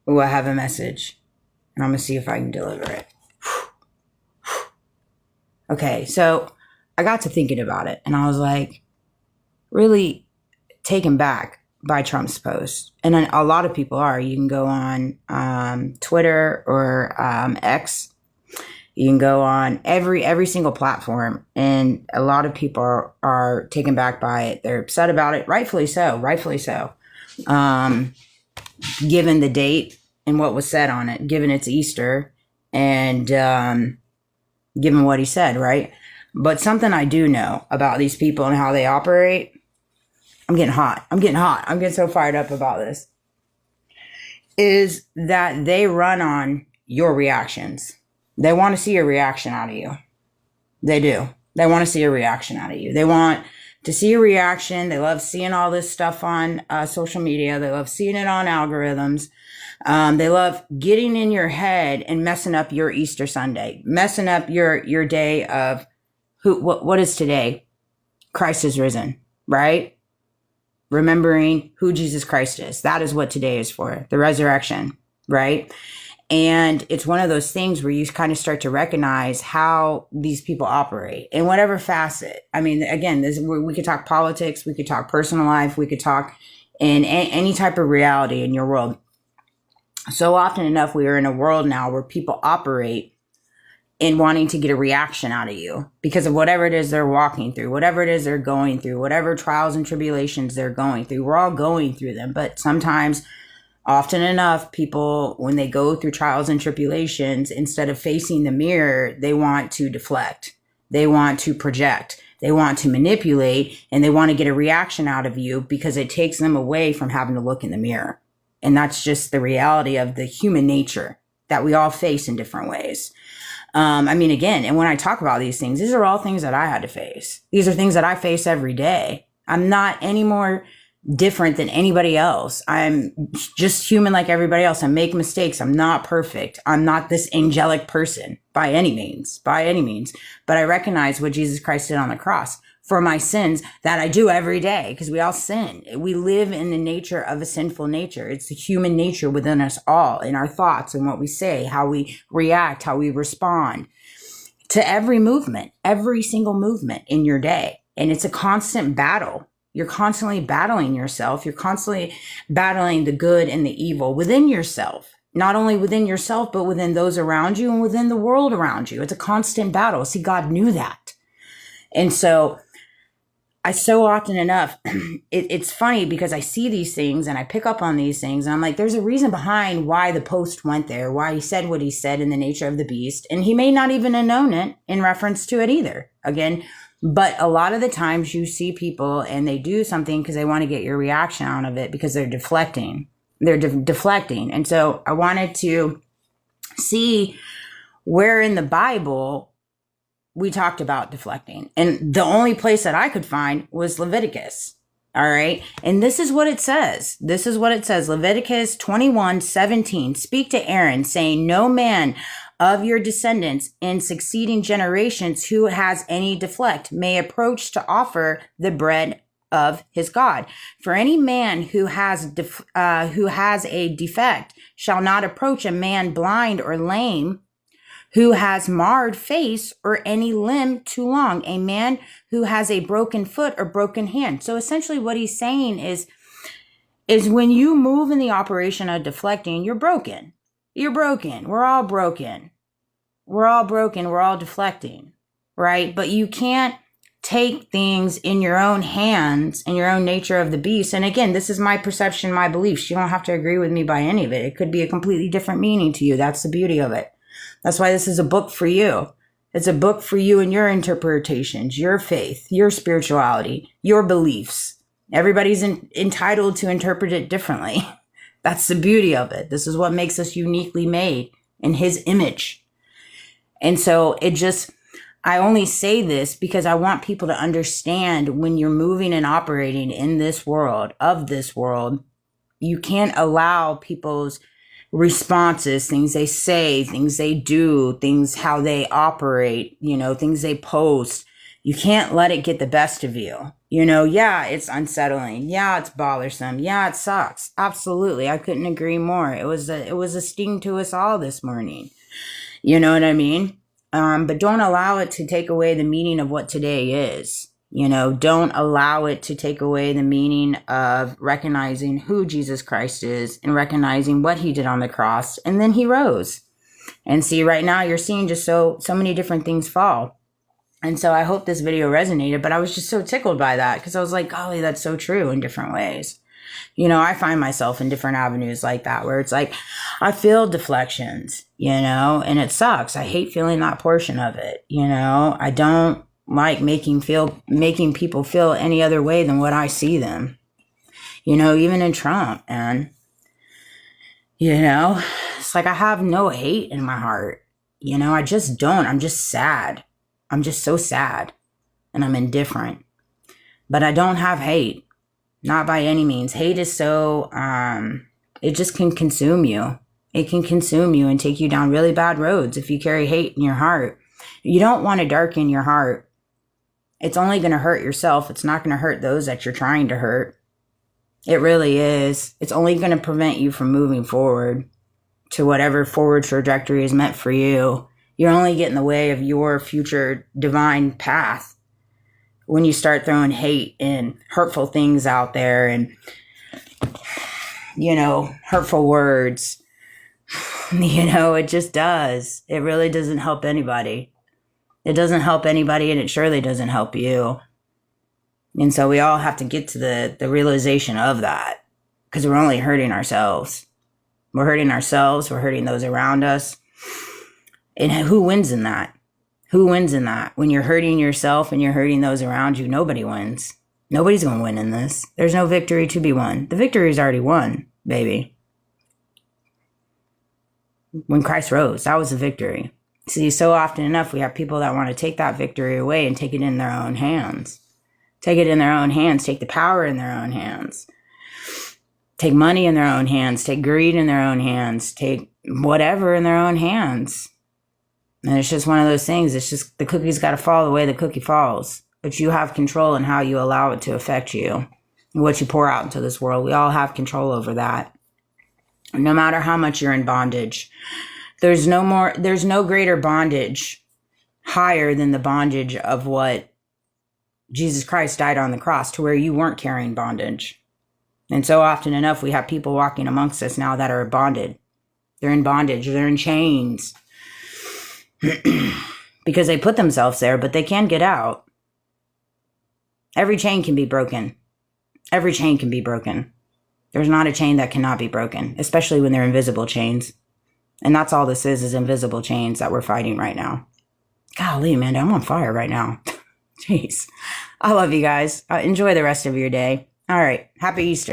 Ooh, I have a message, and I'm going to see if I can deliver it. Okay, so I got to thinking about it, and I was like, really taken back by Trump's post. And a lot of people are. You can go on Twitter or X. You can go on every single platform, and a lot of people are taken back by it. They're upset about it, rightfully so. Given the date and what was said on it, given it's Easter, and given what he said, right? But something I do know about these people and how they operate, I'm getting hot. I'm getting so fired up about this, is that they run on your reactions. They want to see a reaction out of you. They do. They want to see a reaction out of you. They want to see a reaction. They love seeing all this stuff on social media. They love seeing it on algorithms. They love getting in your head and messing up your Easter Sunday, messing up your day of what is today? Christ is risen, right? Remembering who Jesus Christ is. That is what today is for, the resurrection, right? And it's one of those things where you kind of start to recognize how these people operate in whatever facet. I mean, again, we could talk politics, we could talk personal life, we could talk in any type of reality in your world. So often enough, we are in a world now where people operate in wanting to get a reaction out of you because of whatever it is they're walking through, whatever it is they're going through, whatever trials and tribulations they're going through. We're all going through them, but sometimes, often enough, people, when they go through trials and tribulations, instead of facing the mirror, they want to deflect. They want to project. They want to manipulate, and they want to get a reaction out of you because it takes them away from having to look in the mirror. And that's just the reality of the human nature that we all face in different ways. I mean, again, and when I talk about these things, these are all things that I had to face. These are things that I face every day. I'm not any more different than anybody else. I'm just human like everybody else. I make mistakes. I'm not perfect. I'm not this angelic person by any means, but I recognize what Jesus Christ did on the cross for my sins that I do every day, because we all sin. We live in the nature of a sinful nature. It's the human nature within us all, in our thoughts and what we say, how we react, how we respond to every movement, every single movement in your day. And it's a constant battle. You're constantly battling yourself. You're constantly battling the good and the evil within yourself, not only within yourself, but within those around you and within the world around you. It's a constant battle. See, God knew that. And so so often enough, it's funny because I see these things and I pick up on these things and I'm like, there's a reason behind why the post went there, why he said what he said in the nature of the beast. And he may not even have known it in reference to it either. Again, but a lot of the times you see people and they do something because they want to get your reaction out of it because they're deflecting. They're deflecting. And so I wanted to see where in the Bible we talked about deflecting. And the only place that I could find was Leviticus. All right. And this is what it says. Leviticus 21:17. Speak to Aaron, saying, no man of your descendants in succeeding generations who has any deflect may approach to offer the bread of his God. For any man who has a defect shall not approach a man blind or lame, who has marred face or any limb too long, a man who has a broken foot or broken hand. So essentially what he's saying is when you move in the operation of deflecting, you're broken. You're broken. We're all broken. We're all deflecting, right? But you can't take things in your own hands and your own nature of the beast. And again, this is my perception, my beliefs. You don't have to agree with me by any of it. It could be a completely different meaning to you. That's the beauty of it. That's why this is a book for you. It's a book for you and your interpretations, your faith, your spirituality, your beliefs. Everybody's entitled to interpret it differently. That's the beauty of it. This is what makes us uniquely made in his image. And so I only say this because I want people to understand when you're moving and operating in this world, you can't allow people's responses, things they say, things they do, things how they operate, things they post. You can't let it get the best of you. Yeah, it's unsettling. Yeah, it's bothersome. Yeah, it sucks. Absolutely. I couldn't agree more. It was a sting to us all this morning. You know what I mean? But don't allow it to take away the meaning of what today is. Don't allow it to take away the meaning of recognizing who Jesus Christ is and recognizing what he did on the cross. And then he rose. And see, right now you're seeing just so many different things fall. And so I hope this video resonated, but I was just so tickled by that because I was like, golly, that's so true in different ways. I find myself in different avenues like that where it's like I feel deflections, and it sucks. I hate feeling that portion of it. I don't like making people feel any other way than what I see them. Even in Trump, and it's like I have no hate in my heart. I just don't. I'm just sad. I'm just so sad, and I'm indifferent. But I don't have hate. Not by any means. Hate is so, it just can consume you. It can consume you and take you down really bad roads if you carry hate in your heart. You don't want to darken your heart. It's only going to hurt yourself. It's not going to hurt those that you're trying to hurt. It really is. It's only going to prevent you from moving forward to whatever forward trajectory is meant for you. You're only getting in the way of your future divine path when you start throwing hate and hurtful things out there and, hurtful words. It just does. It really doesn't help anybody. It doesn't help anybody, and it surely doesn't help you. And so we all have to get to the realization of that, because we're only hurting ourselves. We're hurting ourselves. We're hurting those around us. And who wins in that? Who wins in that? When you're hurting yourself and you're hurting those around you, nobody wins. Nobody's going to win in this. There's no victory to be won. The victory is already won, baby. When Christ rose, that was a victory. See, so often enough, we have people that want to take that victory away and take it in their own hands. Take it in their own hands. Take the power in their own hands. Take money in their own hands. Take greed in their own hands. Take whatever in their own hands. And it's just one of those things. It's just the cookie's got to fall the way the cookie falls. But you have control in how you allow it to affect you and what you pour out into this world. We all have control over that. No matter how much you're in bondage. There's no greater bondage higher than the bondage of what Jesus Christ died on the cross, to where you weren't carrying bondage. And so often enough, we have people walking amongst us now that are bonded. They're in bondage. They're in chains. Because they put themselves there, but they can get out. Every chain can be broken. Every chain can be broken. There's not a chain that cannot be broken, especially when they're invisible chains. And that's all this is invisible chains that we're fighting right now. Golly, Amanda, I'm on fire right now. Jeez. I love you guys. Enjoy the rest of your day. All right. Happy Easter.